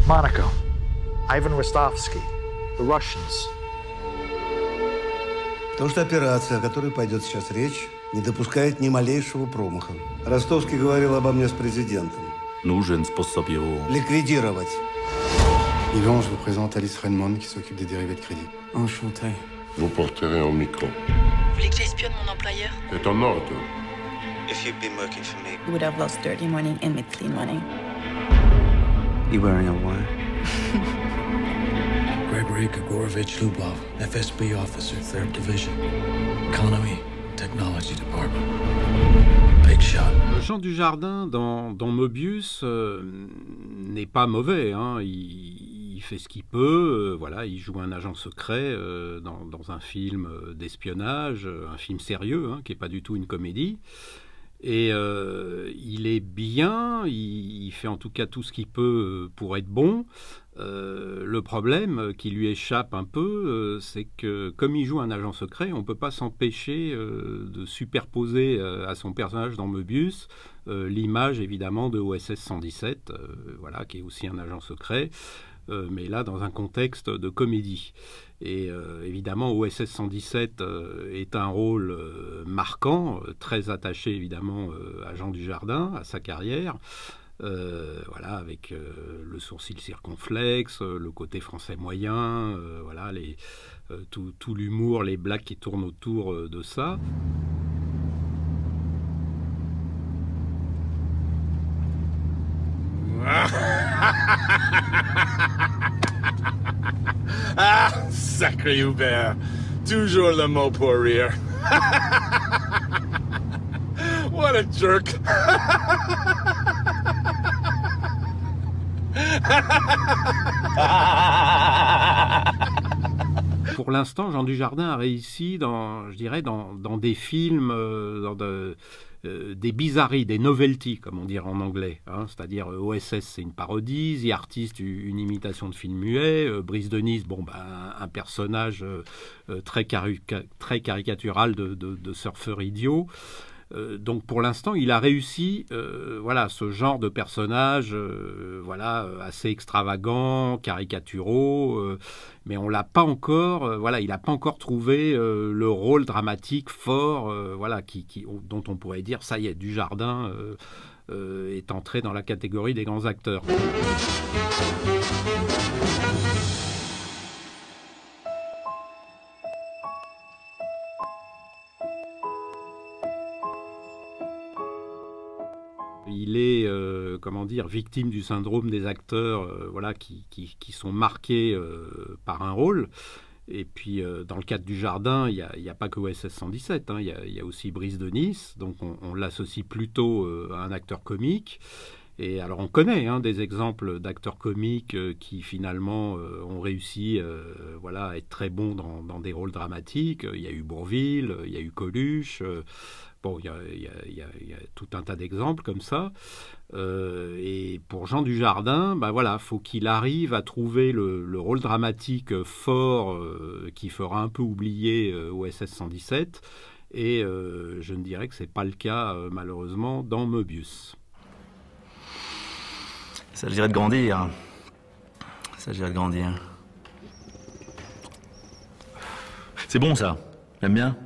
Monaco, Ivan Rostovsky, the Russians. Потому что операция, о которой пойдет сейчас речь, не допускает ни малейшего промаха. Ростовский говорил обо мне с президентом. Нужен способ его... Ликвидировать. Yvan, je vous présente Alice Raymond qui s'occupe des dérivés de crédit. Enchanté. Vous porterez un micro. Vous voulez que j'espionne mon employeur? C'est en ordre. If you've been working for me. You would have lost dirty money and made clean money. You wearing a wire? Gregory Grigorovich Lubov, FSB officer, 3rd Division. Economy, Technology Department. Big shot. Jean Dujardin dans Moebius n'est pas mauvais, hein. Il fait ce qu'il peut, voilà, il joue un agent secret dans un film d'espionnage, un film sérieux, hein, qui n'est pas du tout une comédie. Et il est bien, il fait en tout cas tout ce qu'il peut pour être bon. Le problème qui lui échappe un peu, c'est que comme il joue un agent secret, on ne peut pas s'empêcher de superposer à son personnage dans Moebius l'image évidemment de OSS 117, voilà, qui est aussi un agent secret, mais là dans un contexte de comédie. Et évidemment, OSS 117 est un rôle marquant, très attaché évidemment à Jean Dujardin, à sa carrière. Voilà, avec le sourcil circonflexe, le côté français moyen, voilà, tout l'humour, les blagues qui tournent autour de ça. Ah, sacré Hubert. Toujours le mot pour rire. What a jerk. Pour l'instant, Jean Dujardin a réussi je dirais, dans des films, des bizarreries, des novelties, comme on dirait en anglais, hein, c'est-à-dire OSS, c'est une parodie, The Artist, une imitation de film muet, Brice de Nice, bon, un personnage très caricatural de surfeur idiot. Donc pour l'instant, il a réussi, voilà, ce genre de personnages, voilà, assez extravagants, caricaturaux, mais on l'a pas encore, voilà, il n'a pas encore trouvé le rôle dramatique fort, voilà, dont on pourrait dire, ça y est, Dujardin est entré dans la catégorie des grands acteurs. Il est, comment dire, victime du syndrome des acteurs, voilà, qui sont marqués par un rôle. Et puis, dans le cadre du Jardin, il n'y a pas que OSS 117, hein, il y a aussi Brice de Nice, donc on l'associe plutôt à un acteur comique. Et alors, on connaît des exemples d'acteurs comiques qui, finalement, ont réussi voilà, à être très bons dans des rôles dramatiques. Il y a eu Bourvil, il y a eu Coluche... Bon, il y a tout un tas d'exemples comme ça. Et pour Jean Dujardin, voilà, faut qu'il arrive à trouver le rôle dramatique fort qui fera un peu oublier OSS 117. Et je ne dirais que c'est pas le cas, malheureusement, dans Moebius. Il s'agirait de grandir. Il s'agirait de grandir. C'est bon, ça. J'aime bien.